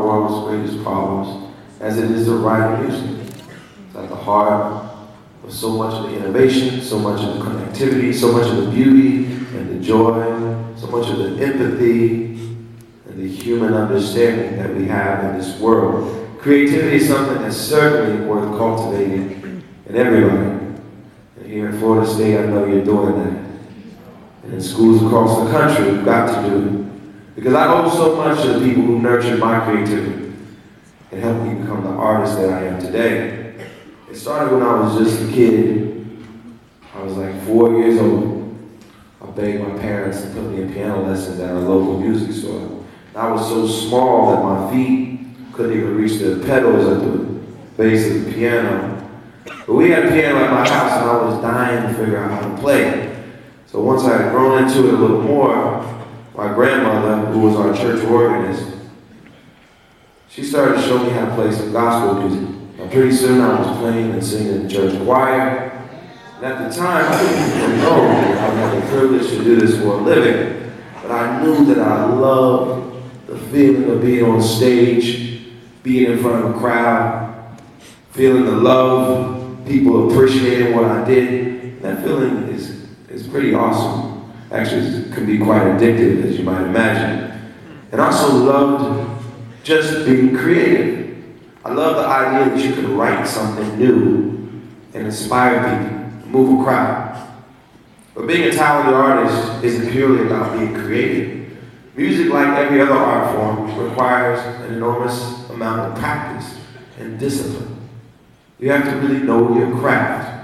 world's greatest problems, as it is the writing music. It's at the heart of so much of the innovation, so much of the connectivity, so much of the beauty and the joy, so much of the empathy and the human understanding that we have in this world. Creativity is something that's certainly worth cultivating in everybody. And here in Florida State, I know you're doing that. And in schools across the country, we've got to do it. Because I owe so much to the people who nurtured my creativity and helped me become the artist that I am today. It started when I was just a kid. I was like 4 years old. I begged my parents to put me in piano lessons at our local music store. And I was so small that my feet couldn't even reach the pedals at the base of the piano. But we had a piano at my house and I was dying to figure out how to play it. So once I had grown into it a little more, my grandmother, who was our church organist, she started to show me how to play some gospel music. And pretty soon I was playing and singing in the church choir. And at the time, I didn't even know I had the privilege to do this for a living. But I knew that I loved the feeling of being on stage, being in front of a crowd, feeling the love, people appreciating what I did. That feeling is pretty awesome. Actually, it can be quite addictive, as you might imagine. And I also loved just being creative. I love the idea that you could write something new and inspire people, move a crowd. But being a talented artist isn't purely about being creative. Music, like every other art form, requires an enormous amount of practice and discipline. You have to really know your craft.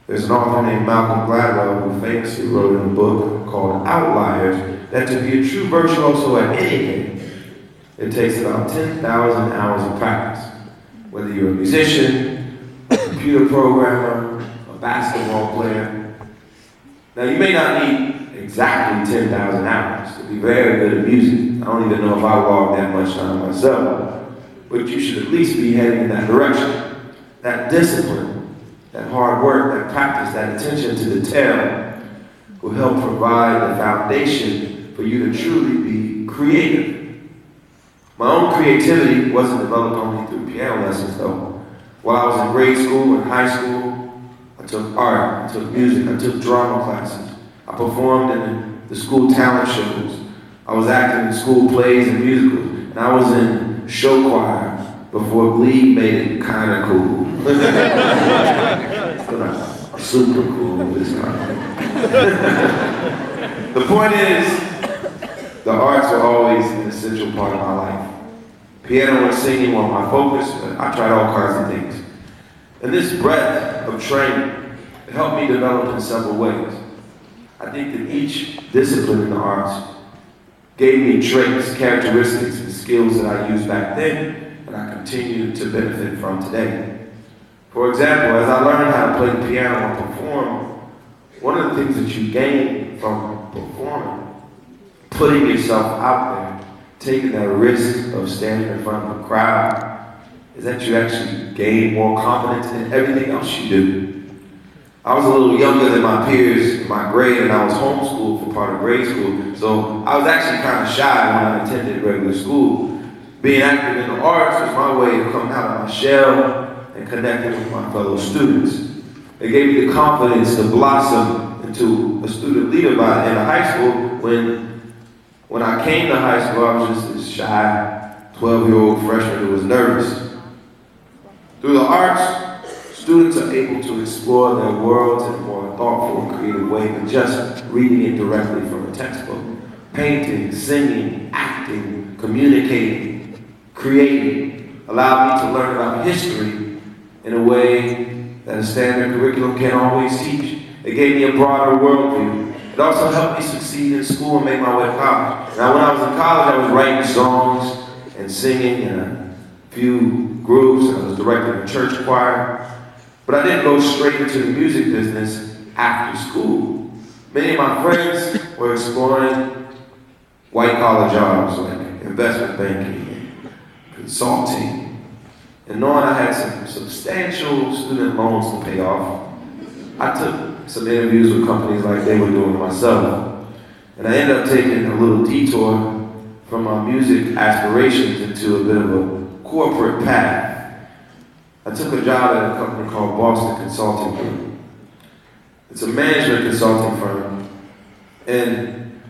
There's an author named Malcolm Gladwell who famously wrote in a book called Outliers that to be a true virtuoso at anything, it takes about 10,000 hours of practice. Whether you're a musician, a computer programmer, a basketball player. Now you may not need exactly 10,000 hours to be very good at music. I don't even know if I logged that much time myself. But you should at least be heading in that direction. That discipline, that hard work, that practice, that attention to detail will help provide the foundation for you to truly be creative. My own creativity wasn't developed only through piano lessons though. While I was in grade school and high school, I took art, I took music, I took drama classes. I performed in the school talent shows. I was acting in school plays and musicals. And I was in show choir before Glee made it kind of cool. But not super cool this time. The point is, the arts are always an essential part of my life. Piano and singing were my focus, but I tried all kinds of things. And this breadth of training helped me develop in several ways. I think that each discipline in the arts gave me traits, characteristics, and skills that I used back then, and I continue to benefit from today. For example, as I learned how to play the piano and perform, one of the things that you gain from performing, putting yourself out there, taking that risk of standing in front of a crowd, is that you actually gain more confidence in everything else you do. I was a little younger than my peers in my grade, and I was homeschooled for part of grade school, so I was actually kind of shy when I attended regular school. Being active in the arts was my way of coming out of my shell and connecting with my fellow students. It gave me the confidence to blossom into a student leader in high school. When I came to high school, I was just this shy 12-year-old freshman who was nervous. Through the arts, students are able to explore their worlds in a more thoughtful and creative way than just reading it directly from a textbook. Painting, singing, acting, communicating, creating allowed me to learn about history in a way that a standard curriculum can't always teach. It gave me a broader worldview. It also helped me succeed in school and make my way to college. Now, when I was in college, I was writing songs and singing in a few groups, and I was directing a church choir. But I didn't go straight into the music business after school. Many of my friends were exploring white-collar jobs like investment banking and consulting. And knowing I had some substantial student loans to pay off, I took some interviews with companies like they were doing myself. And I ended up taking a little detour from my music aspirations into a bit of a corporate path. I took a job at a company called Boston Consulting Group. It's a management consulting firm, and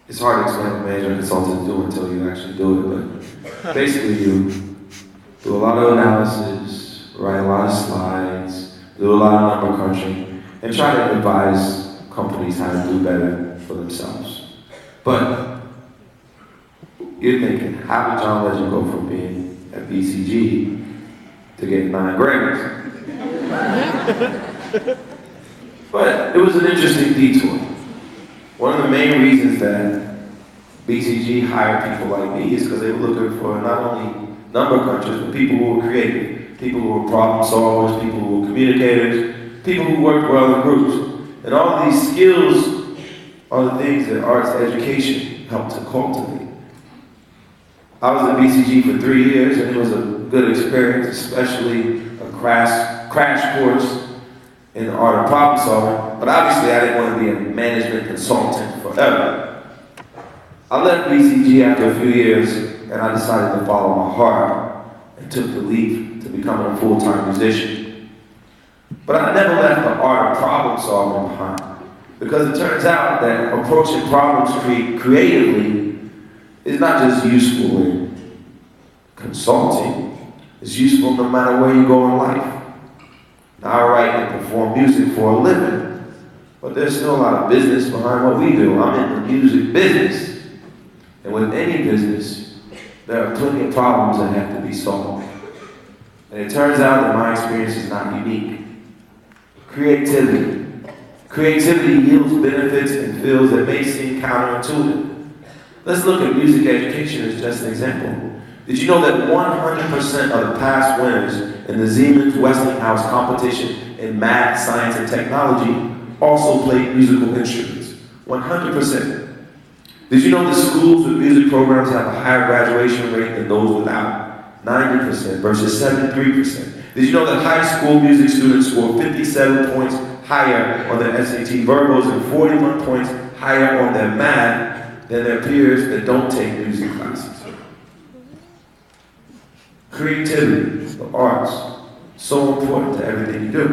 it's hard to explain what management consultants do until you actually do it, but basically you do a lot of analysis, write a lot of slides, do a lot of number crunching, and try to advise companies how to do better for themselves. But you're thinking, how did John Legend go from being at BCG to getting 9 Grammys? But it was an interesting detour. One of the main reasons that BCG hired people like me is because they were looking for not only number crunchers, but people who were creative, people who were problem solvers, people who were communicators, people who worked well in groups. And all of these skills are the things that arts education helped to cultivate. I was at BCG for 3 years, and it was a good experience, especially a crash course in the art of problem solving. But obviously, I didn't want to be a management consultant forever. I left BCG after a few years, and I decided to follow my heart and took the leap to becoming a full-time musician. But I never left the art of problem solving behind, because it turns out that approaching problems creatively is not just useful in consulting, it's useful no matter where you go in life. Now, I write and perform music for a living, but there's still a lot of business behind what we do. I'm in the music business. And with any business, there are plenty of problems that have to be solved. And it turns out that my experience is not unique. Creativity. Creativity yields benefits in fields that may seem counterintuitive. Let's look at music education as just an example. Did you know that 100% of the past winners in the Siemens Westinghouse competition in math, science, and technology also played musical instruments? 100%. Did you know that schools with music programs have a higher graduation rate than those without? 90% versus 73%. Did you know that high school music students score 57 points higher on their SAT verbals and 41 points higher on their math than their peers that don't take music classes? Creativity, the arts, so important to everything you do.